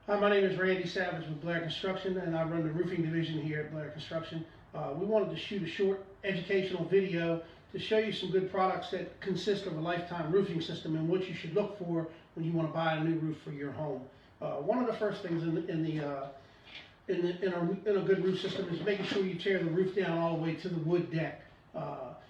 Hi, my name is Randy Savage with Blair Construction, and I run the roofing division here at Blair Construction. We wanted to shoot a short educational video to show you some good products that consist of a lifetime roofing system and what you should look for when you want to buy a new roof for your home. One of the first things in a good roof system is making sure you tear the roof down all the way to the wood deck.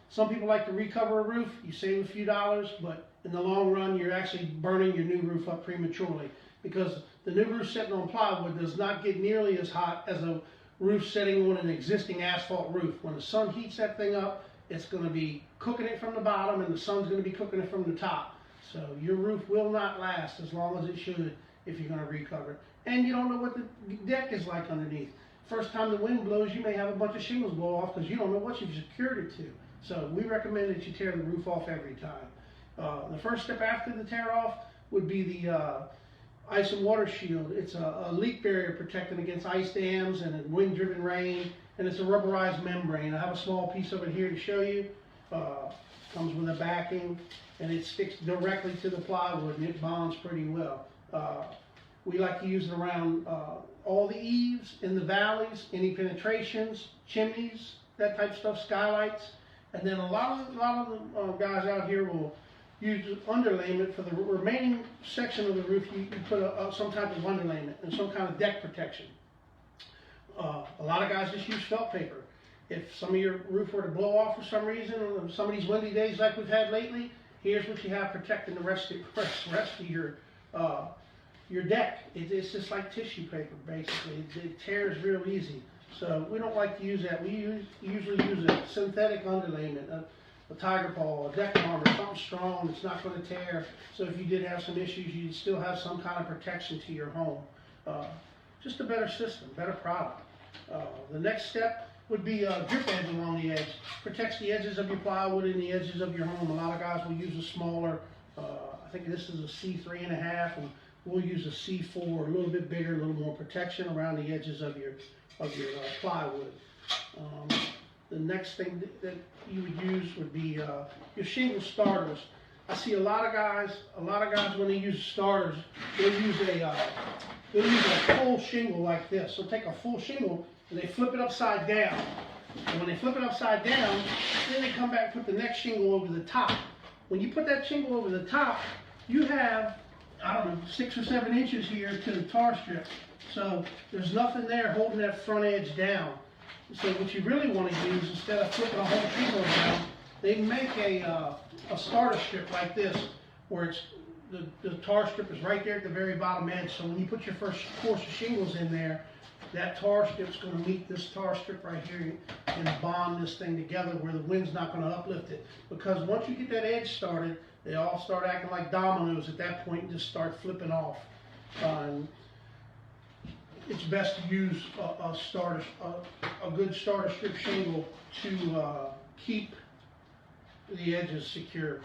Some people like to recover a roof. You save a few dollars, but in the long run, you're actually burning your new roof up prematurely, because the new roof sitting on plywood does not get nearly as hot as a roof sitting on an existing asphalt roof. When the sun heats that thing up, it's going to be cooking it from the bottom, and the sun's going to be cooking it from the top. So your roof will not last as long as it should if you're going to recover it. And you don't know what the deck is like underneath. First time the wind blows, you may have a bunch of shingles blow off because you don't know what you've secured it to. So we recommend that you tear the roof off every time. The first step after the tear off would be the ice and water shield. It's a leak barrier protecting against ice dams and wind-driven rain, and it's a rubberized membrane. I have a small piece of it here to show you. Comes with a backing, and it sticks directly to the plywood, and it bonds pretty well. We like to use it around all the eaves in the valleys, any penetrations, chimneys, that type of stuff, skylights. And then a lot of the guys out here will use underlayment for the remaining section of the roof. You put some type of underlayment and some kind of deck protection. A lot of guys just use felt paper. If some of your roof were to blow off for some reason, or some of these windy days like we've had lately, here's what you have protecting the rest of your deck. It's just like tissue paper, basically. It tears real easy. So we don't like to use that. We usually use a synthetic underlayment, a tiger paw, a deck armor, something strong that's not going to tear. So if you did have some issues, you'd still have some kind of protection to your home. Just a better system, better product. The next step would be drip edge along the edge. Protects the edges of your plywood and the edges of your home. A lot of guys will use a smaller, I think this is a C3.5, and we'll use a C4, a little bit bigger, a little more protection around the edges of your plywood. The next thing that you would use would be your shingle starters. I see a lot of guys when they use starters, they'll use a full shingle like this. So take a full shingle and they flip it upside down. And when they flip it upside down, then they come back and put the next shingle over the top. When you put that shingle over the top, you have, I don't know, 6 or 7 inches here to the tar strip. So there's nothing there holding that front edge down. So what you really want to use, instead of flipping a whole shingle down, they make a starter strip like this, where it's the tar strip is right there at the very bottom edge. So when you put your first course of shingles in there, that tar strip's going to meet this tar strip right here and bond this thing together where the wind's not going to uplift it. Because once you get that edge started, they all start acting like dominoes at that point and just start flipping off. It's best to use a good starter strip shingle to keep the edges secure.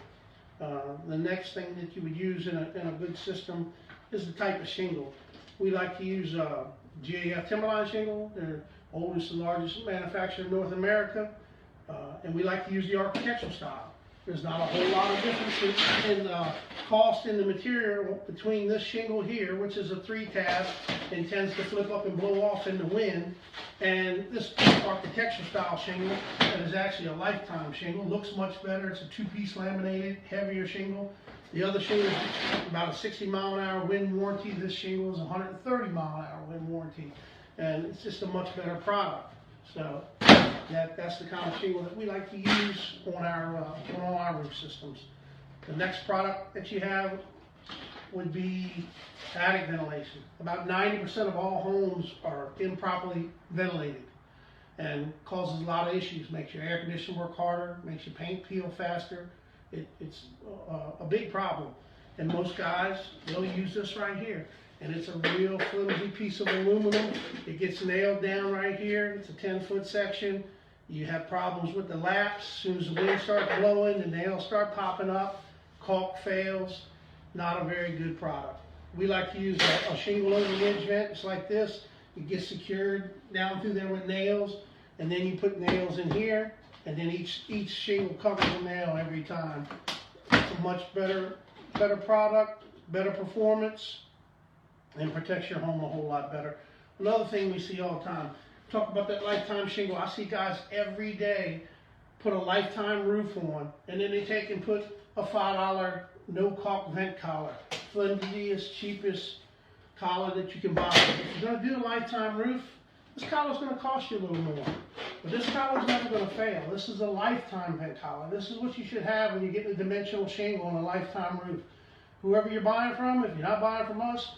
The next thing that you would use in a good system is the type of shingle. We like to use GAF Timberline shingle. They're oldest and largest manufacturer in North America. And we like to use the architectural style. There's not a whole lot of difference in cost in the material between this shingle here, which is a 3-tab and tends to flip up and blow off in the wind, and this architectural style shingle that is actually a lifetime shingle. Looks much better. It's a 2-piece laminated, heavier shingle. The other shingle is about a 60-mile-an-hour wind warranty. This shingle is a 130-mile-an-hour wind warranty, and it's just a much better product. So that's the kind of shingle that we like to use on our roof systems. The next product that you have would be attic ventilation. About 90% of all homes are improperly ventilated and causes a lot of issues. Makes your air conditioner work harder, makes your paint peel faster. It's a big problem. And most guys, they'll use this right here. And it's a real flimsy piece of aluminum. It gets nailed down right here. It's a 10-foot section. You have problems with the laps. As soon as the wind starts blowing, the nails start popping up. Caulk fails. Not a very good product. We like to use a shingle over ridge vent. It's like this. It gets secured down through there with nails. And then you put nails in here. And then each shingle covers a nail every time. It's a much better product, better performance. and protects your home a whole lot better. Another thing we see all the time, talk about that lifetime shingle. I see guys every day put a lifetime roof on, and then they take and put a $5 no caulk vent collar, flimsiest, cheapest collar that you can buy. If you're going to do a lifetime roof, this collar's going to cost you a little more, but this collar's never going to fail. This is a lifetime vent collar. This is what you should have when you get a dimensional shingle on a lifetime roof. Whoever you're buying from, if you're not buying from us,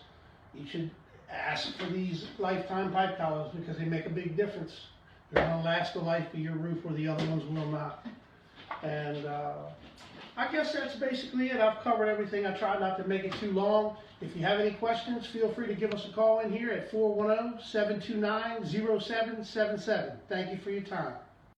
you should ask for these lifetime pipe collars because they make a big difference. They're going to last the life of your roof where the other ones will not. And I guess that's basically it. I've covered everything. I tried not to make it too long. If you have any questions, feel free to give us a call in here at 410-729-0777. Thank you for your time.